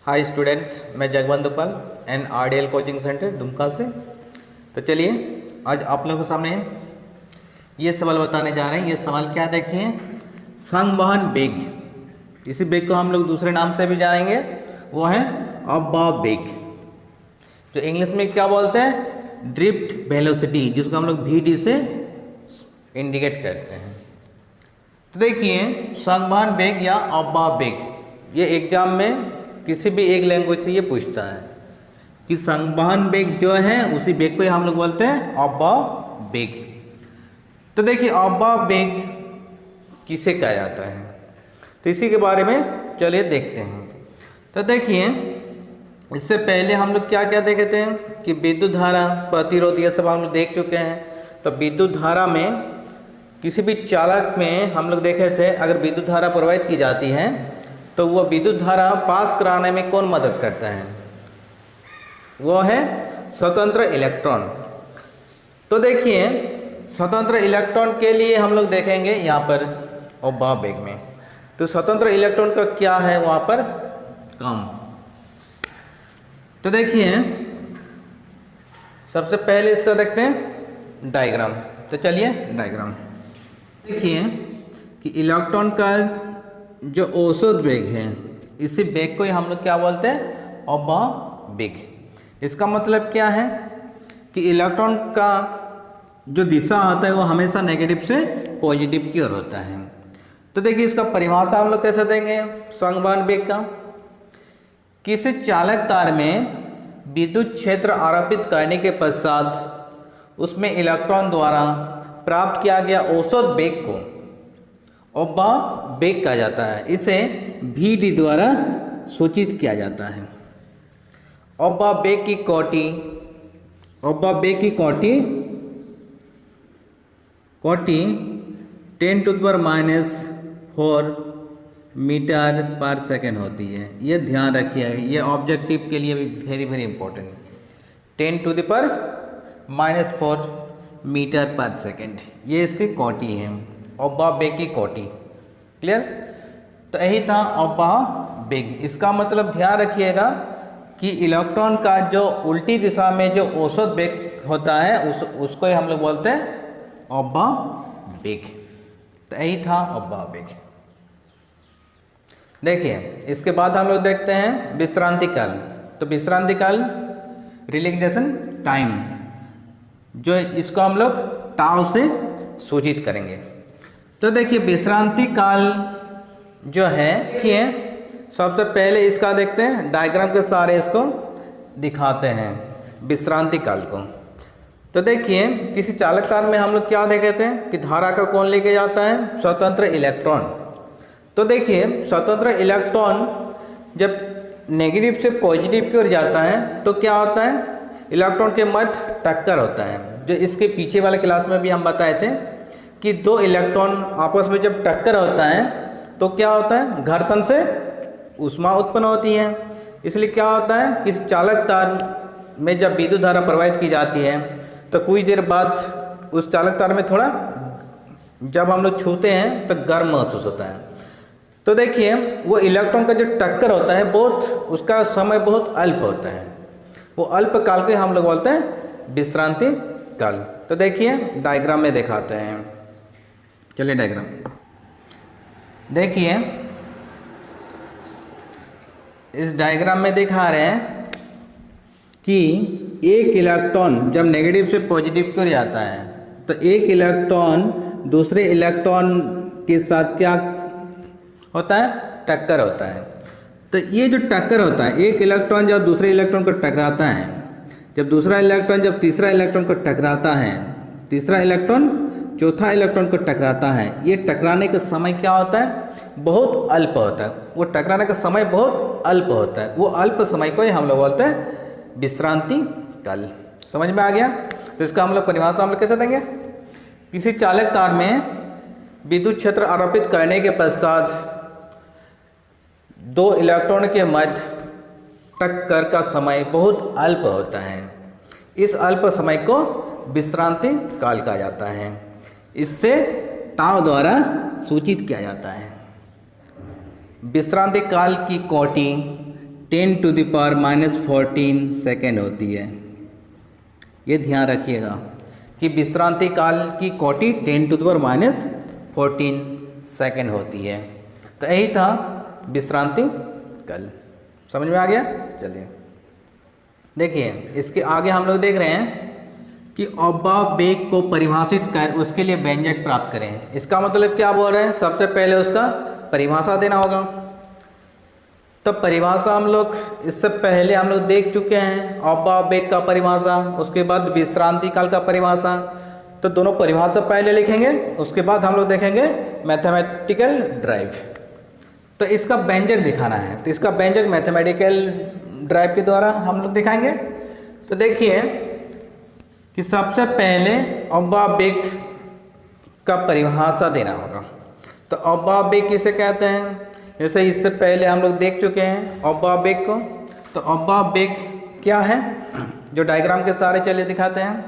Hi students, मैं जगवंत पाल N आरडीएल coaching centre Dumka से। तो चलिए आज आप लोगों के सामने ये सवाल बताने जा रहे हैं। ये सवाल क्या देखिए, संवहन वेग। इसी वेग को हम लोग दूसरे नाम से भी जानेंगे, वो है अववाह वेग, जो इंग्लिश में क्या बोलते हैं, ड्रिफ्ट वेलोसिटी, जिसको हम लोग वीडी से इंडिकेट करते हैं। तो देखिए संवहन वेग या अववाह वेग, ये एग्जाम में किसी भी एक लैंग्वेज से ये पूछता है कि संवहन वेग जो है उसी वेग को ही हम लोग बोलते हैं अववाह वेग। तो देखिए अववाह वेग किसे कहा जाता है, तो इसी के बारे में चलिए देखते हैं। तो देखिए इससे पहले हम लोग क्या क्या देखे थे कि विद्युत धारा, प्रतिरोध, ये सब हम लोग देख चुके हैं। तो विद्युत धारा में किसी भी चालक में हम लोग देखे थे, अगर विद्युत धारा प्रवाहित की जाती है तो वह विद्युत धारा पास कराने में कौन मदद करता है, वो है स्वतंत्र इलेक्ट्रॉन। तो देखिए स्वतंत्र इलेक्ट्रॉन के लिए हम लोग देखेंगे यहाँ पर अववाह वेग में, तो स्वतंत्र इलेक्ट्रॉन का क्या है वहाँ पर काम। तो देखिए सबसे पहले इसका देखते हैं डायग्राम। तो चलिए डायग्राम देखिए कि इलेक्ट्रॉन का जो औसत वेग है, इसी वेग को ही हम लोग क्या बोलते हैं, अववाह वेग। इसका मतलब क्या है कि इलेक्ट्रॉन का जो दिशा होता है वो हमेशा नेगेटिव से पॉजिटिव की ओर होता है। तो देखिए इसका परिभाषा हम लोग कैसे देंगे संवहन वेग का, किसी चालक तार में विद्युत क्षेत्र आरोपित करने के पश्चात उसमें इलेक्ट्रॉन द्वारा प्राप्त किया गया औसत वेग को अववाह वेग कहा जाता है। इसे वीडी द्वारा सूचित किया जाता है। अववाह वेग की कोटि, अववाह वेग की कोटि 10⁻⁴ मीटर पर सेकेंड होती है। ये ध्यान रखिए, ये ऑब्जेक्टिव के लिए भी वेरी वेरी इंपॉर्टेंट। 10⁻⁴ मीटर पर सेकेंड, ये इसकी कोटि है, अववाह वेग की कोटि। क्लियर? तो यही था अववाह वेग। इसका मतलब ध्यान रखिएगा कि इलेक्ट्रॉन का जो उल्टी दिशा में जो औसत वेग होता है उसको ही हम लोग बोलते हैं अववाह वेग। तो यही था अववाह वेग। देखिए इसके बाद हम लोग देखते हैं विश्रांति काल। तो विश्रांति काल, रिलैक्सेशन टाइम, जो इसको हम लोग टाउ से सूचित करेंगे। तो देखिए विश्रांति काल जो है, देखिए सबसे पहले इसका देखते हैं, डायग्राम के सारे इसको दिखाते हैं विश्रांति काल को। तो देखिए किसी चालक तार में हम लोग क्या देखे थे कि धारा का कौन लेके जाता है, स्वतंत्र इलेक्ट्रॉन। तो देखिए स्वतंत्र इलेक्ट्रॉन जब नेगेटिव से पॉजिटिव की ओर जाता है तो क्या होता है, इलेक्ट्रॉन के मध्य टक्कर होता है। जो इसके पीछे वाले क्लास में भी हम बताए थे कि दो इलेक्ट्रॉन आपस में जब टक्कर होता है तो क्या होता है, घर्षण से ऊष्मा उत्पन्न होती है। इसलिए क्या होता है कि चालक तार में जब विद्युत धारा प्रवाहित की जाती है तो कुछ देर बाद उस चालक तार में थोड़ा जब हम लोग छूते हैं तो गर्म महसूस होता है। तो देखिए वो इलेक्ट्रॉन का जो टक्कर होता है बहुत, उसका समय बहुत अल्प होता है, वो अल्प काल के हम लोग बोलते हैं विश्रांति काल। तो देखिए डायग्राम में दिखाते हैं। चलिए डायग्राम देखिए, इस डायग्राम में दिखा रहे हैं कि एक इलेक्ट्रॉन जब नेगेटिव से पॉजिटिव की ओर जाता है तो एक इलेक्ट्रॉन दूसरे इलेक्ट्रॉन के साथ क्या होता है, टक्कर होता है। तो ये जो टक्कर होता है, एक इलेक्ट्रॉन जब दूसरे इलेक्ट्रॉन को टकराता है, जब दूसरा इलेक्ट्रॉन जब तीसरा इलेक्ट्रॉन को टकराता है, तीसरा इलेक्ट्रॉन चौथा इलेक्ट्रॉन को टकराता है, ये टकराने का समय क्या होता है, बहुत अल्प होता है। वो टकराने का समय बहुत अल्प होता है, वो अल्प समय को ही हम लोग बोलते हैं विश्रांति काल। समझ में आ गया? तो इसका हम लोग परिभाषा हम लोग कैसे देंगे, किसी चालक तार में विद्युत क्षेत्र आरोपित करने के पश्चात दो इलेक्ट्रॉन के मध्य टक्कर का समय बहुत अल्प होता है। इस अल्प समय को विश्रांति काल कहा जाता है। इससे टाउ द्वारा सूचित किया जाता है। विश्रांति काल की कोटि 10⁻⁻14 सेकेंड होती है। ये ध्यान रखिएगा कि विश्रांति काल की कोटि 10⁻14 सेकेंड होती है। तो यही था विश्रांति काल। समझ में आ गया? चलिए देखिए, इसके आगे हम लोग देख रहे हैं कि अवयव वेग को परिभाषित कर उसके लिए व्यंजक प्राप्त करें। इसका मतलब क्या बोल रहे हैं? सबसे पहले उसका परिभाषा देना होगा। तो परिभाषा हम लोग इससे पहले हम लोग देख चुके हैं, अवयव वेग का परिभाषा, उसके बाद विश्रांति काल का परिभाषा। तो दोनों परिभाषा पहले लिखेंगे, उसके बाद हम लोग देखेंगे मैथमेटिकल ड्राइव। तो इसका व्यंजक दिखाना है, तो इसका व्यंजक मैथमेटिकल ड्राइव के द्वारा हम लोग दिखाएंगे। तो देखिए कि सबसे पहले अवयव वेग का परिभाषा देना होगा। तो अवयव वेग किसे कहते हैं? जैसे इससे पहले हम लोग देख चुके हैं अवयव वेग को। तो अवयव वेग क्या है, जो डायग्राम के सारे चलिए दिखाते हैं।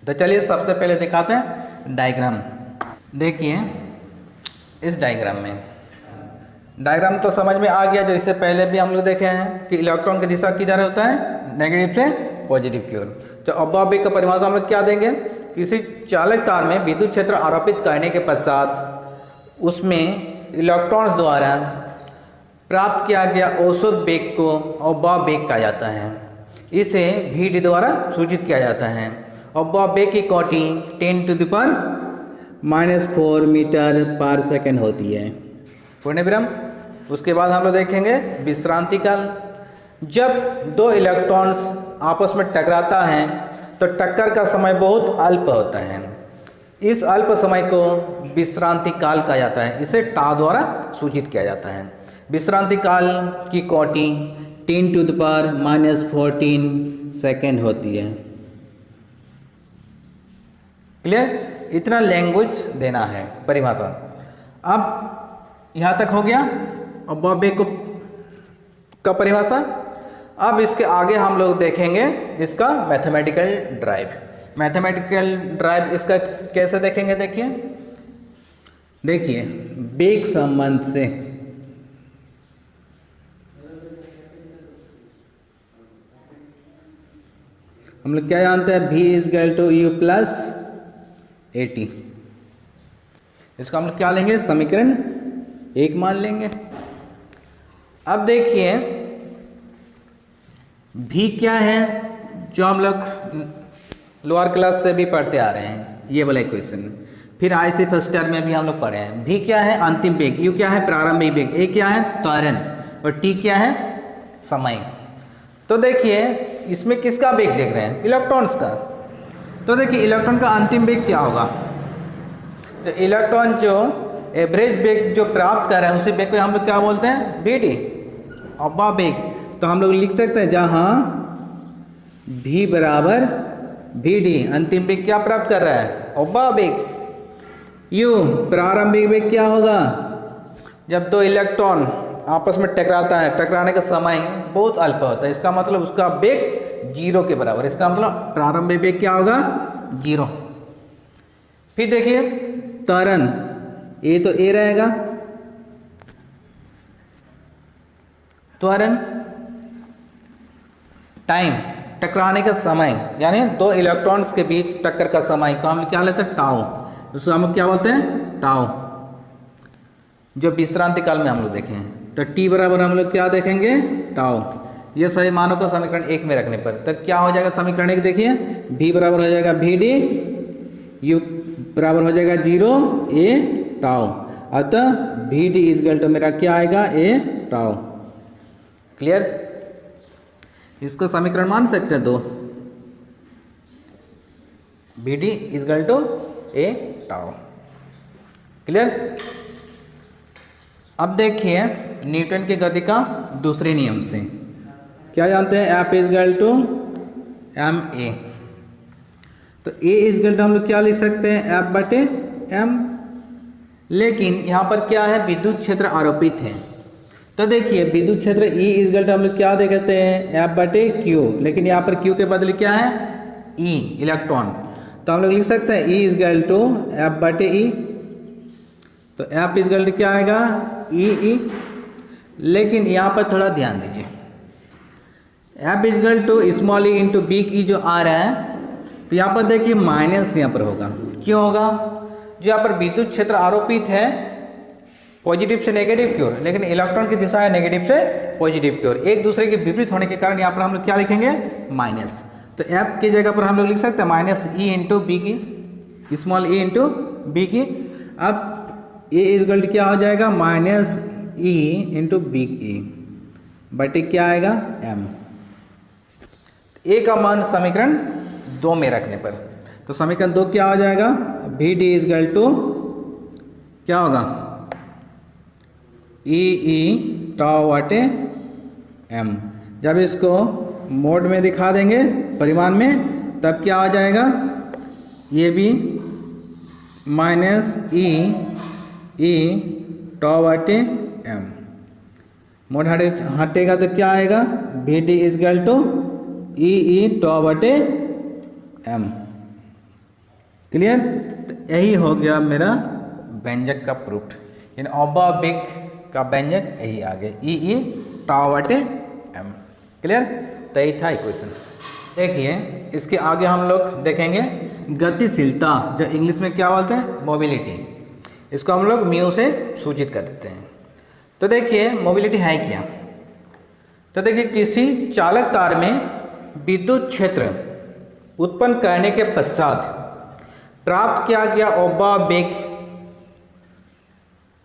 तो चलिए सबसे पहले दिखाते हैं डायग्राम। देखिए इस डायग्राम में, डायग्राम तो समझ में आ गया, जो इससे पहले भी हम लोग देखे हैं कि इलेक्ट्रॉन की दिशा किधर होता है, नेगेटिव से पॉजिटिव की ओर। तो अवयव वेग का परिभाषा हम लोग क्या देंगे? किसी चालक तार में विद्युत क्षेत्र आरोपित करने के पश्चात उसमें इलेक्ट्रॉन्स द्वारा प्राप्त किया गया औसत वेग को अवयव वेग कहा जाता है। इसे Vd द्वारा सूचित किया जाता है। अवयव वेग की कोटि 10⁻⁻4 मीटर पर सेकेंड होती है। पूर्ण विराम। उसके बाद हम लोग देखेंगे विश्रांति काल। जब दो इलेक्ट्रॉन्स आपस में टकराता है तो टक्कर का समय बहुत अल्प होता है। इस अल्प समय को विश्रांति काल कहा जाता है। इसे टाउ द्वारा सूचित किया जाता है। विश्रांति काल की कोटि 10⁻⁻14 सेकेंड होती है। क्लियर? इतना लैंग्वेज देना है परिभाषा। अब यहाँ तक हो गया अवयव वेग का परिभाषा। अब इसके आगे हम लोग देखेंगे इसका मैथमेटिकल ड्राइव। मैथमेटिकल ड्राइव इसका कैसे देखेंगे? देखिए वेग संबंध से हम लोग क्या जानते हैं? V = U + AT। इसका हम लोग क्या लेंगे? समीकरण 1 मान लेंगे। अब देखिए V क्या है, जो हम लोग लोअर क्लास से भी पढ़ते आ रहे हैं, ये वाला इक्वेशन। फिर IC फर्स्ट ईयर में भी हम लोग पढ़े हैं। V क्या है? अंतिम वेग। U क्या है? प्रारंभिक वेग। A क्या है? त्वरण। और T क्या है? समय। तो देखिए इसमें किसका वेग देख रहे हैं? इलेक्ट्रॉन्स का। तो देखिए इलेक्ट्रॉन का अंतिम वेग क्या होगा? तो इलेक्ट्रॉन जो एवरेज वेग जो प्राप्त कर रहे हैं उसी वेग को हम लोग क्या बोलते हैं? Vd, अवयव वेग। तो हम लोग लिख सकते हैं जहाँ V = Vd, अंतिम वेग क्या प्राप्त कर रहा है? अवयव वेग। U, प्रारंभिक वेग क्या होगा? जब दो इलेक्ट्रॉन आपस में टकराता है, टकराने का समय बहुत अल्प होता है। इसका मतलब उसका वेग 0 के बराबर। इसका मतलब प्रारंभिक वेग क्या होगा? 0। फिर देखिए त्वरण, ये तो A रहेगा। त्वरण, टाइम, टकराने का समय, यानी दो इलेक्ट्रॉन्स के बीच टक्कर का समय को हम क्या लेते हैं? टाउ। उसको हम क्या बोलते हैं? टाउ। जो विश्रांति काल में हम लोग देखे हैं। तो T बराबर हम लोग क्या देखेंगे? टाउ। ये सभी मानों को समीकरण 1 में रखने पर तो क्या हो जाएगा? समीकरण 1 देखिए V बराबर हो जाएगा Vd, U बराबर हो जाएगा 0, A टाउ। अतः Vd = मेरा क्या आएगा? A tau. क्लियर? इसको समीकरण मान सकते हैं दो। Vd = A tau. क्लियर? अब देखिए न्यूटन की गति का दूसरे नियम से क्या जानते हैं? F = ma। तो A = हम लोग क्या लिख सकते हैं? F/m। लेकिन यहाँ पर क्या है? विद्युत क्षेत्र आरोपित है। तो देखिए विद्युत क्षेत्र E = हम लोग क्या देखते हैं? F/q। लेकिन यहाँ पर Q के बदले क्या है? E, electron. तो हम लोग लिख सकते हैं E = F/e। तो F = क्या आएगा? E। लेकिन यहाँ पर थोड़ा ध्यान दीजिए, F is equal to small E into big E जो आ रहा है, तो यहाँ पर देखिए माइनस यहाँ पर होगा। क्यों होगा? जो यहाँ पर विद्युत क्षेत्र आरोपित है पॉजिटिव से नेगेटिव की ओर, लेकिन इलेक्ट्रॉन की दिशा है नेगेटिव से पॉजिटिव की ओर, एक दूसरे के विपरीत होने के कारण यहाँ पर हम लोग क्या लिखेंगे? माइनस। तो एफ की जगह पर हम लोग लिख सकते हैं माइनस ई इंटू बी की, स्मॉल ई इंटू बी की। अब ए इजकल टू क्या हो जाएगा? माइनस ई इंटू बिग ई बटे क्या आएगा? एम। ए का मान समीकरण 2 में रखने पर, तो समीकरण 2 क्या हो जाएगा? वी डी इजकल टू क्या होगा? ई टाउ बटे एम। जब इसको मोड में दिखा देंगे परिमाण में, तब क्या हो जाएगा? ये भी माइनस ई टाउ बटे एम। मोड हटेगा तो क्या आएगा? V d equal to e tau बटे एम। क्लियर? तो यही हो गया मेरा व्यंजक का प्रूफ, यानी अबाबिक का व्यंजक यही आ गया, ई टाउ बटे एम। क्लियर? तो यही था इक्वेशन। देखिए इसके आगे हम लोग देखेंगे गतिशीलता, जो इंग्लिश में क्या बोलते हैं? मोबिलिटी। इसको हम लोग म्यू से सूचित कर देते हैं। तो देखिए मोबिलिटी है क्या? तो देखिए किसी चालक तार में विद्युत क्षेत्र उत्पन्न करने के पश्चात प्राप्त किया गया ओब्बा-बेक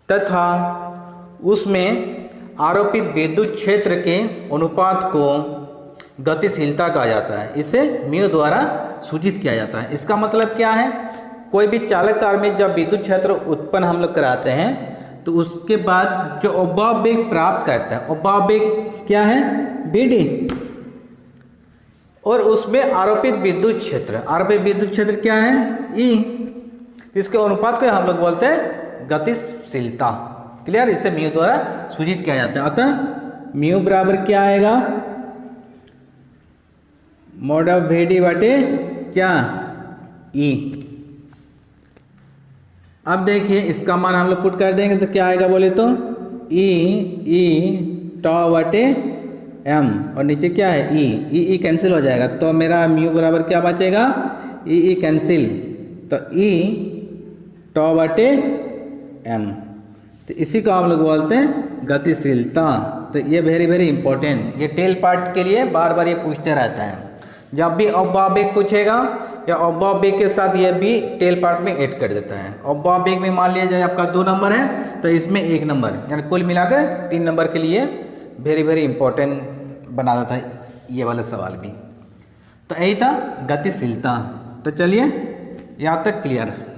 तथा उसमें आरोपित विद्युत क्षेत्र के अनुपात को गतिशीलता कहा जाता है। इसे म्यू द्वारा सूचित किया जाता है। इसका मतलब क्या है? कोई भी चालक तार में जब विद्युत क्षेत्र उत्पन्न हम लोग कराते हैं, तो उसके बाद जो ओब्बा-बेक प्राप्त करता है, ओब्बा-बेक क्या है? बीडी, और उसमें आरोपित विद्युत क्षेत्र क्या है? ई। इसके अनुपात को हम लोग बोलते हैं गतिशीलता। क्लियर? इसे म्यू द्वारा सूचित किया जाता है। अतः म्यू बराबर क्या आएगा? मोड ऑफ वी बटे क्या? ई। अब देखिए इसका मान हम लोग पुट कर देंगे तो क्या आएगा बोले तो? ई टाउ बटे एम, और नीचे क्या है? ई कैंसिल हो जाएगा, तो मेरा म्यू बराबर क्या बचेगा? ई कैंसिल, तो ई टाउ बटे एम। तो इसी को हम लोग बोलते हैं गतिशीलता। तो ये वेरी इंपॉर्टेंट, ये टेल पार्ट के लिए बार बार ये पूछते रहता है। जब भी ओब्बा-बेक पूछेगा या ओब्बा-बेक के साथ ये भी टेल पार्ट में ऐड कर देता है। ओब्बा-बेक में मान लिया जाए आपका 2 नंबर है, तो इसमें 1 नंबर, यानी कुल मिलाकर 3 नंबर के लिए वेरी इंपॉर्टेंट बना देता है ये वाला सवाल भी। तो यही था गतिशीलता। तो चलिए यहाँ तक क्लियर।